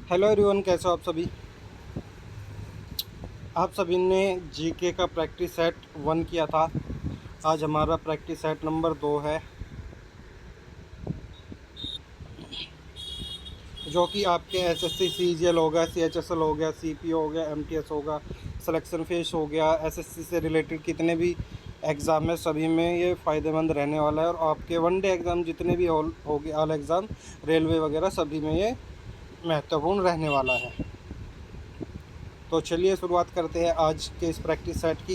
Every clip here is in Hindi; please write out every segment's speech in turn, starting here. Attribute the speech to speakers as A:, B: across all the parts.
A: हेलो एवरीवन, कैसे हो आप सभी। आप सभी ने जीके का प्रैक्टिस सेट 1 किया था। आज हमारा प्रैक्टिस सेट नंबर 2 है, जो कि आपके एसएससी सीजीएल हो गया, सीएचएसएल हो गया, सीपीओ हो गया, एमटीएस होगा, सिलेक्शन फेस हो गया, एसएससी से रिलेटेड कितने भी एग्ज़ाम है सभी में ये फ़ायदेमंद रहने वाला है। और आपके वन डे एग्ज़ाम जितने भी हो गए, ऑल एग्ज़ाम, रेलवे वगैरह सभी में ये महत्वपूर्ण रहने वाला है। तो चलिए शुरुआत करते हैं आज के इस प्रैक्टिस सेट की।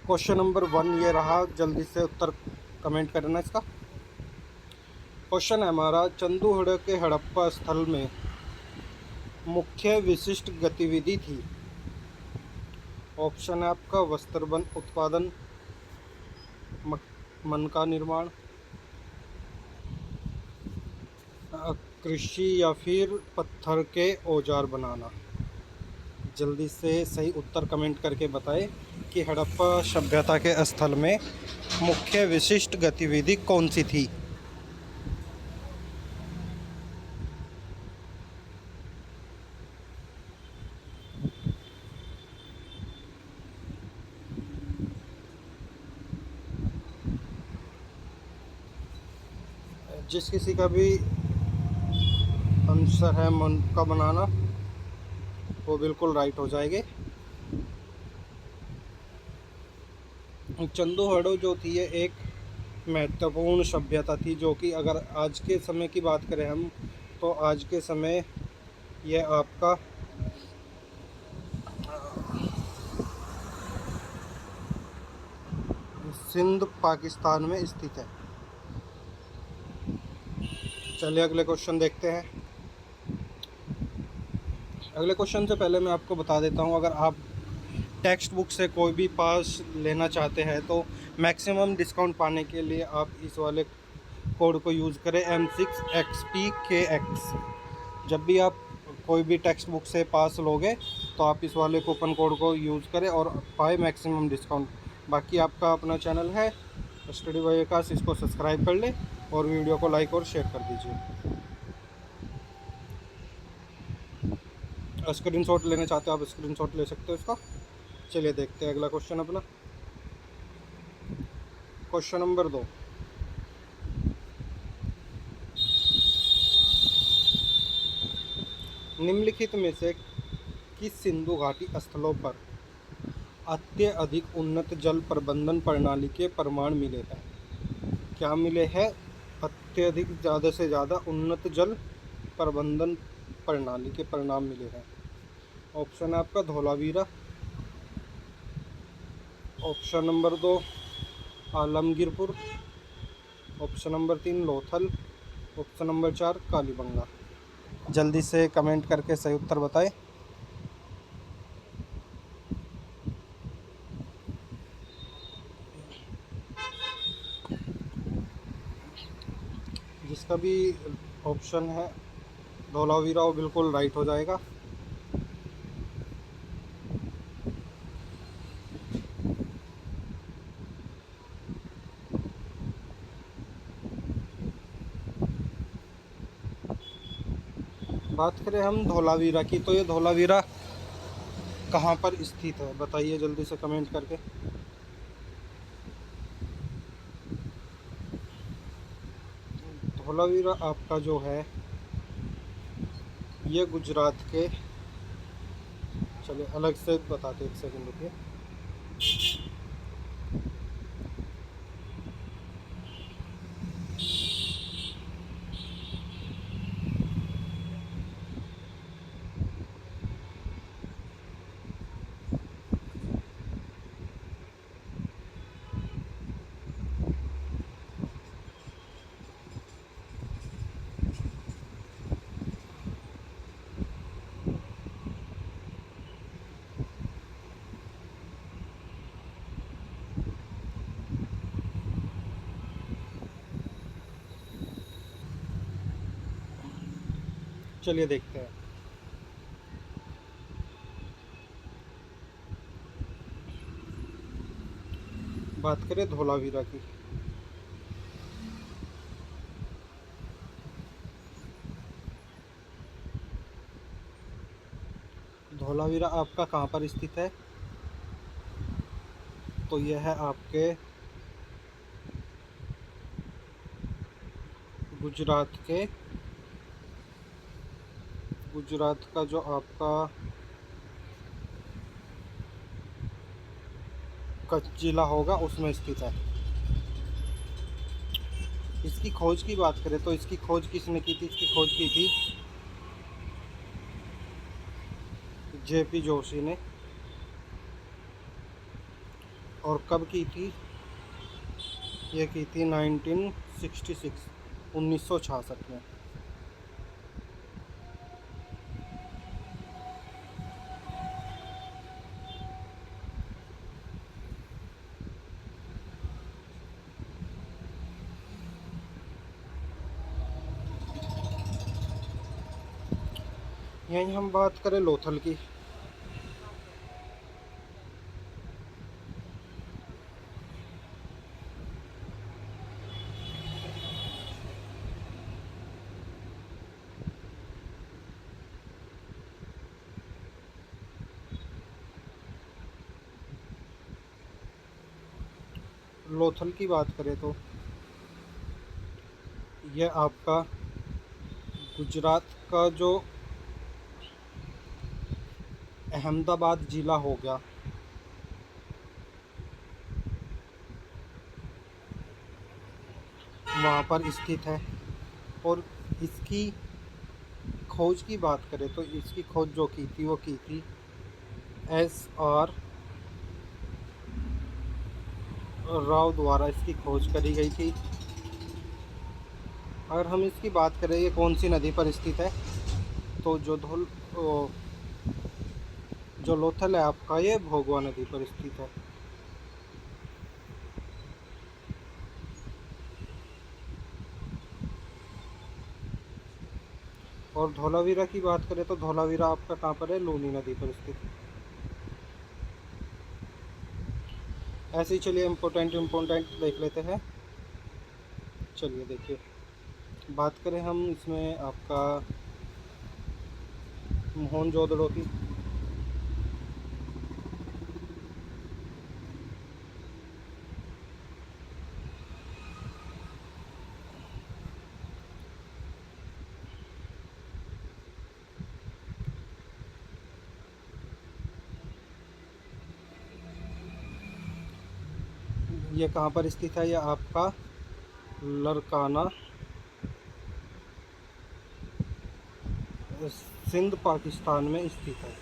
A: क्वेश्चन नंबर 1 ये रहा, जल्दी से उत्तर कमेंट करना इसका। क्वेश्चन है हमारा, चंदूगढ़ के हड़प्पा स्थल में मुख्य विशिष्ट गतिविधि थी। ऑप्शन है आपका वस्त्र बन उत्पादन, मन का निर्माण, कृषि या फिर पत्थर के औजार बनाना। जल्दी से सही उत्तर कमेंट करके बताएं कि हड़प्पा सभ्यता के स्थल में मुख्य विशिष्ट गतिविधि कौन सी थी। जिस किसी का भी आंसर है मन का बनाना, वो बिल्कुल राइट हो जाएंगे। चंदूहड़ो जो थी ये एक महत्वपूर्ण सभ्यता थी, जो कि अगर आज के समय की बात करें हम, तो आज के समय ये आपका सिंध पाकिस्तान में स्थित है। चलिए अगले क्वेश्चन देखते हैं। अगले क्वेश्चन से पहले मैं आपको बता देता हूँ, अगर आप टेक्स्ट बुक से कोई भी पास लेना चाहते हैं तो मैक्सिमम डिस्काउंट पाने के लिए आप इस वाले कोड को यूज़ करें, M6XPKX। जब भी आप कोई भी टेक्स्ट बुक से पास लोगे तो आप इस वाले कूपन कोड को यूज़ करें और पाए मैक्सिमम डिस्काउंट। बाकी आपका अपना चैनल है स्टडी बाय आकाश, इसको सब्सक्राइब कर ले और वीडियो को लाइक और शेयर कर दीजिए। स्क्रीनशॉट लेना चाहते हो आप स्क्रीनशॉट ले सकते हो इसका। चलिए देखते हैं अगला क्वेश्चन अपना। क्वेश्चन नंबर 2, निम्नलिखित में से किस सिंधु घाटी स्थलों पर अत्यधिक उन्नत जल प्रबंधन प्रणाली के प्रमाण मिले हैं। क्या मिले हैं? अत्यधिक, ज़्यादा से ज़्यादा उन्नत जल प्रबंधन प्रणाली के परिणाम मिले हैं। ऑप्शन है आपका Dholavira, option number 2 Alamgirpur, option number 3 Lothal, option number 4 Kalibanga. जल्दी से कमेंट करके सही उत्तर बताएं। जिसका भी ऑप्शन है धौलावीरा वो बिल्कुल राइट हो जाएगा। बात करें हम धौलावीरा की, तो ये धौलावीरा कहाँ पर स्थित है बताइए जल्दी से कमेंट करके। धौलावीरा आपका जो है ये गुजरात के, चलिए अलग से बताते, एक सेकंड रुकिए। चलिए देखते हैं। बात करें धौलावीरा की, धौलावीरा आपका कहाँ पर स्थित है? तो यह है आपके गुजरात का जो आपका कच्छ जिला होगा उसमें स्थित है। इसकी खोज की बात करें तो इसकी खोज किसने की थी? इसकी खोज की थी जेपी जोशी ने। और कब की थी? ये की थी 1966 1966 में। यहीं हम बात करें लोथल की। लोथल की बात करें तो यह आपका गुजरात का जो अहमदाबाद ज़िला हो गया, वहाँ पर स्थित है। और इसकी खोज की बात करें तो इसकी खोज जो की थी वो की थी SR राव द्वारा इसकी खोज करी गई थी। अगर हम इसकी बात करें ये कौन सी नदी पर स्थित है, तो जो लोथल है आपका ये भोगवा नदी पर स्थित है। और धौलावीरा की बात करें तो धौलावीरा आपका कहाँ पर है? लूनी नदी पर स्थित है। ऐसे ही चलिए इम्पोर्टेंट देख लेते हैं। चलिए देखिए, बात करें हम इसमें आपका मोहनजोदड़ो की। ये कहाँ पर स्थित है? यह आपका लरकाना सिंध पाकिस्तान में स्थित है।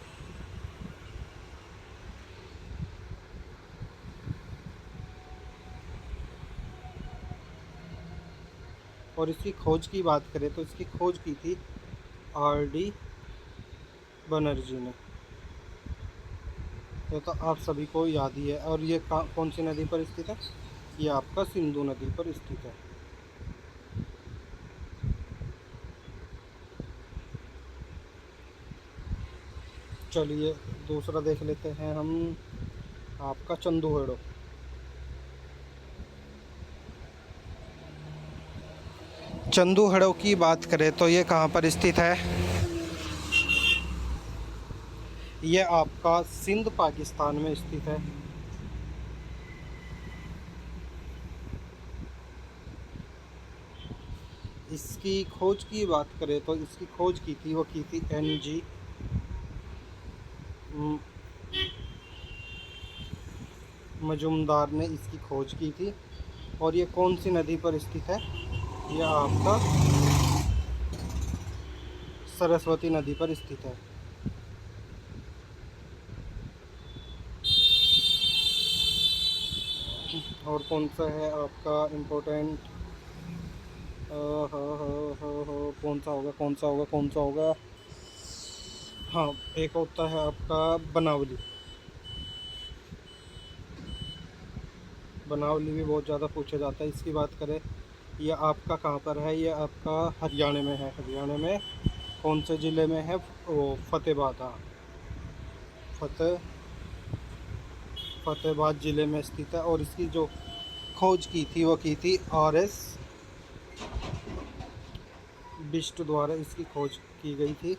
A: और इसकी खोज की बात करें तो इसकी खोज की थी RD बनर्जी ने। ये तो आप सभी को याद ही है। और ये कौन सी नदी पर स्थित है? ये आपका सिंधु नदी पर स्थित है। चलिए दूसरा देख लेते हैं हम, आपका चंदूहड़ो। चंदूहड़ो की बात करें तो ये कहाँ पर स्थित है? ये आपका सिंध पाकिस्तान में स्थित है। इसकी खोज की बात करें तो इसकी खोज की थी NG मजुमदार ने इसकी खोज की थी। और ये कौन सी नदी पर स्थित है? यह आपका सरस्वती नदी पर स्थित है। और कौन सा है आपका इम्पोर्टेंट? कौन सा होगा? हाँ, एक होता है आपका बनावली भी बहुत ज़्यादा पूछा जाता है। इसकी बात करें, ये आपका कहाँ पर है? ये आपका हरियाणा में है। हरियाणा में कौन से ज़िले में है? वो फतेहाबाद। हाँ, फतेहाबाद ज़िले में स्थित है। और इसकी जो खोज की थी वो की थी RS बिष्ट द्वारा इसकी खोज की गई थी।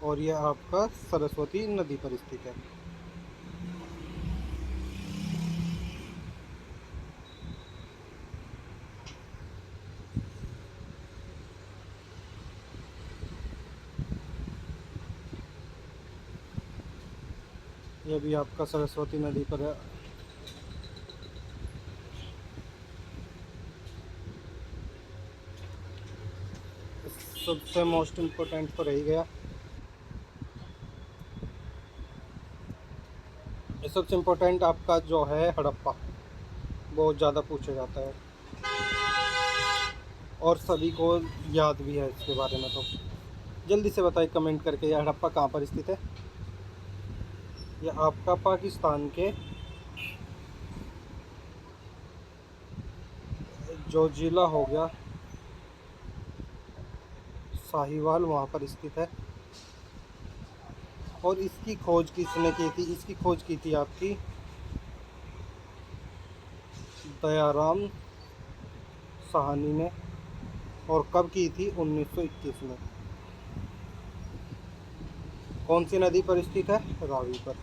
A: और ये आपका सरस्वती नदी पर स्थित है। ये भी आपका सरस्वती नदी पर है। सबसे मोस्ट इम्पोर्टेंट तो रह ही गया। सबसे इम्पोर्टेंट आपका जो है हड़प्पा, बहुत ज़्यादा पूछा जाता है और सभी को याद भी है इसके बारे में। तो जल्दी से बताइए कमेंट करके, यह हड़प्पा कहाँ पर स्थित है। यह आपका पाकिस्तान के जो ज़िला हो गया साहिवाल, वहाँ पर स्थित है। और इसकी खोज किसने की थी? इसकी खोज की थी आपकी दयाराम साहनी ने। और कब की थी? 1921 में। कौन सी नदी पर स्थित है? रावी पर।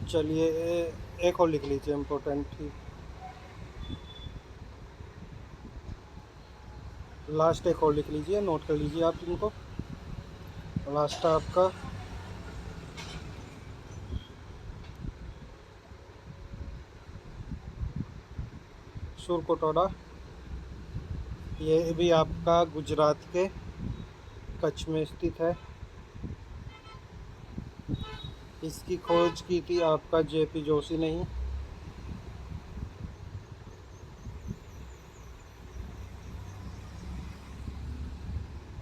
A: चलिए एक और लिख लीजिए इम्पोर्टेंट ही, लास्ट एक और लिख लीजिए, नोट कर लीजिए आप इनको। लास्ट आपका सुरकोटोडा। ये भी आपका गुजरात के कच्छ में स्थित है। इसकी खोज की थी आपका जेपी जोशी ने ही।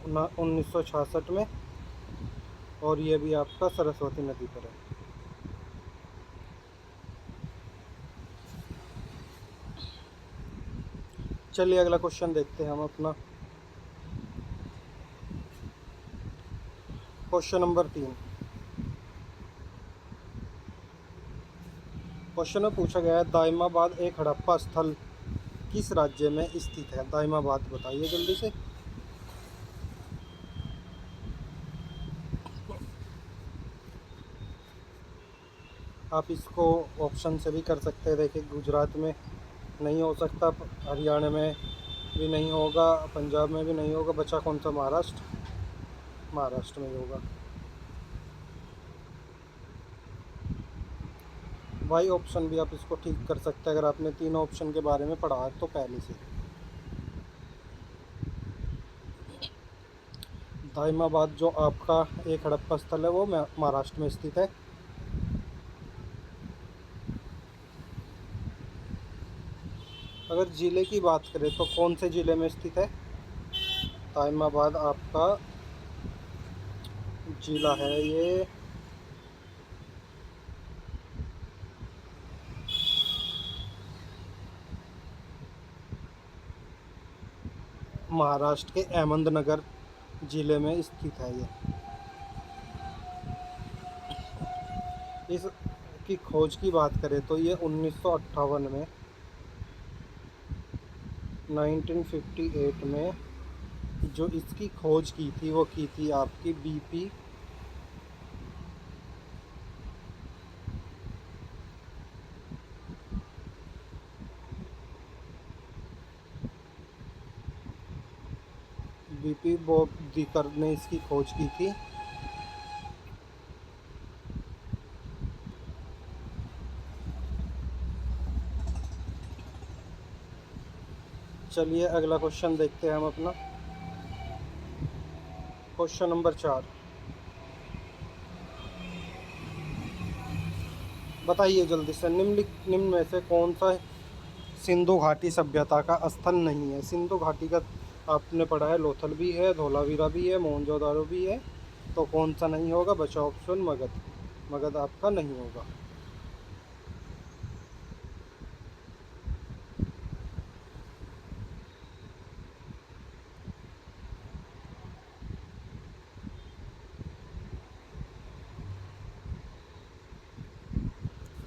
A: ना 1966 में। और ये भी आपका सरस्वती नदी पर है। चलिए अगला क्वेश्चन देखते हैं हम अपना। Question number 3। क्वेश्चन में पूछा गया है दाइमाबाद एक हड़प्पा स्थल किस राज्य में स्थित है? दाइमाबाद बताइए जल्दी से। आप इसको ऑप्शन से भी कर सकते हैं। देखिए गुजरात में नहीं हो सकता, हरियाणा में भी नहीं होगा, पंजाब में भी नहीं होगा, बचा कौन सा? महाराष्ट्र। महाराष्ट्र में ही होगा। वाई ऑप्शन भी आप इसको ठीक कर सकते हैं अगर आपने तीनों ऑप्शन के बारे में पढ़ा है तो पहले से। दाइमाबाद जो आपका एक हड़प्पा स्थल है वो महाराष्ट्र में स्थित है। अगर ज़िले की बात करें तो कौन से ज़िले में स्थित है? दाइमाबाद आपका ज़िला है ये महाराष्ट्र के अहमदनगर ज़िले में स्थित है। ये इसकी खोज की बात करें तो ये 1958 में 1958 में जो इसकी खोज की थी वो की थी आपकी बीपी बोपदीकर ने इसकी खोज की थी। चलिए अगला क्वेश्चन देखते हैं हम अपना। Question number 4। बताइए जल्दी से, निम्न में से कौन सा सिंधु घाटी सभ्यता का स्थल नहीं है? सिंधु घाटी का आपने पढ़ा है, लोथल भी है, धोलावीरा भी है, मोहनजोदारो भी है, तो कौन सा नहीं होगा? बचा ऑप्शन मगध। मगध आपका नहीं होगा।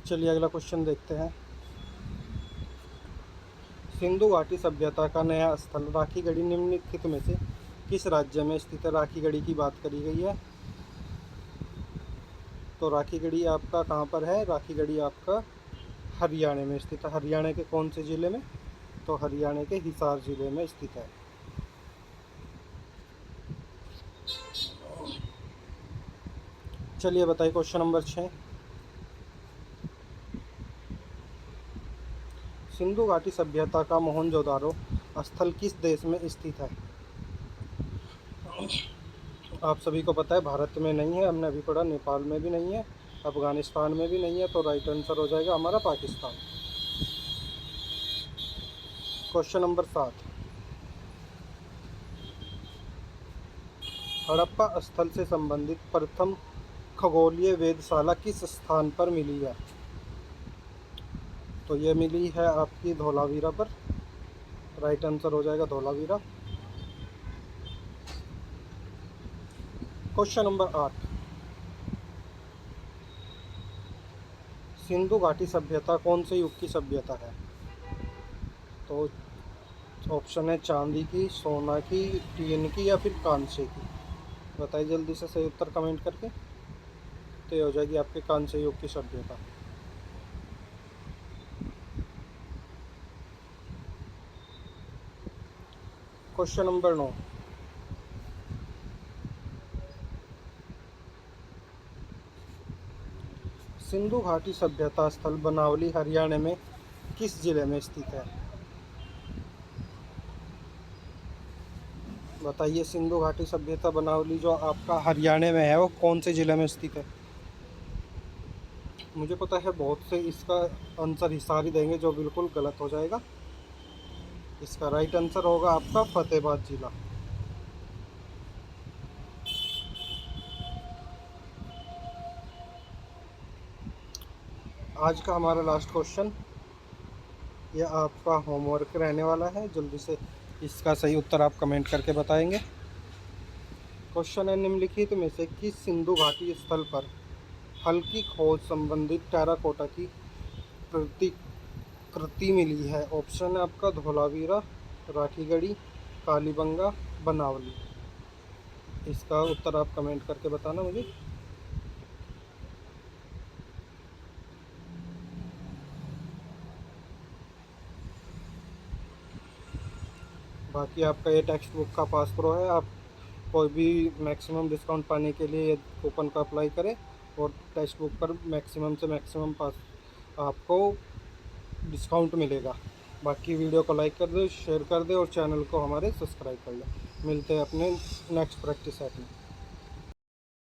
A: चलिए अगला क्वेश्चन देखते हैं। सिंधु घाटी सभ्यता का नया स्थल राखीगढ़ी निम्नलिखित में से किस राज्य में स्थित है? राखीगढ़ी की बात करी गई है। तो राखीगढ़ी आपका कहाँ पर है? राखीगढ़ी आपका हरियाणा में स्थित है। हरियाणा के कौन से ज़िले में? तो हरियाणा के हिसार ज़िले में स्थित है। चलिए बताइए क्वेश्चन नंबर 6। सिंधु घाटी सभ्यता का मोहनजोदारो स्थल किस देश में स्थित है? आप सभी को पता है भारत में नहीं है, हमने अभी पढ़ा, नेपाल में भी नहीं है, अफगानिस्तान में भी नहीं है, तो राइट आंसर हो जाएगा हमारा पाकिस्तान। Question number 7। हड़प्पा स्थल से संबंधित प्रथम खगोलीय वेधशाला किस स्थान पर मिली है? तो ये मिली है आपकी धौलावीरा पर। राइट आंसर हो जाएगा धौलावीरा। Question number 8। सिंधु घाटी सभ्यता कौन से युग की सभ्यता है? तो ऑप्शन है चांदी की, सोना की, टीन की या फिर कांसे की। बताइए जल्दी से सही उत्तर कमेंट करके। तो ये हो जाएगी आपके कांस्य युग की सभ्यता। Question number 9। सिंधु घाटी सभ्यता स्थल बनावली हरियाणा में किस जिले में स्थित है? बताइए सिंधु घाटी सभ्यता बनावली जो आपका हरियाणा में है वो कौन से ज़िले में स्थित है? मुझे पता है बहुत से इसका आंसर हिसार ही देंगे, जो बिल्कुल गलत हो जाएगा। इसका राइट आंसर होगा आपका फतेहाबाद जिला। आज का हमारा लास्ट क्वेश्चन, यह आपका होमवर्क रहने वाला है। जल्दी से इसका सही उत्तर आप कमेंट करके बताएंगे। क्वेश्चन है, निम्नलिखित में से किस सिंधु घाटी स्थल पर हल्की खोज संबंधित टेराकोटा की प्रतिकृति मिली है? ऑप्शन है आपका धौलावीरा, राखीगढ़ी, कालीबंगा, बनावली। इसका उत्तर आप कमेंट करके बताना मुझे। बाकी आपका ये टेक्स्ट बुक का पास प्रो है। आप कोई भी मैक्सिमम डिस्काउंट पाने के लिए ये कूपन का अप्लाई करें और टेक्स्ट बुक पर मैक्सिमम से मैक्सिमम पास आपको डिस्काउंट मिलेगा। बाकी वीडियो को लाइक कर दो, शेयर कर दे और चैनल को हमारे सब्सक्राइब कर लें। मिलते हैं अपने नेक्स्ट प्रैक्टिस सेट में।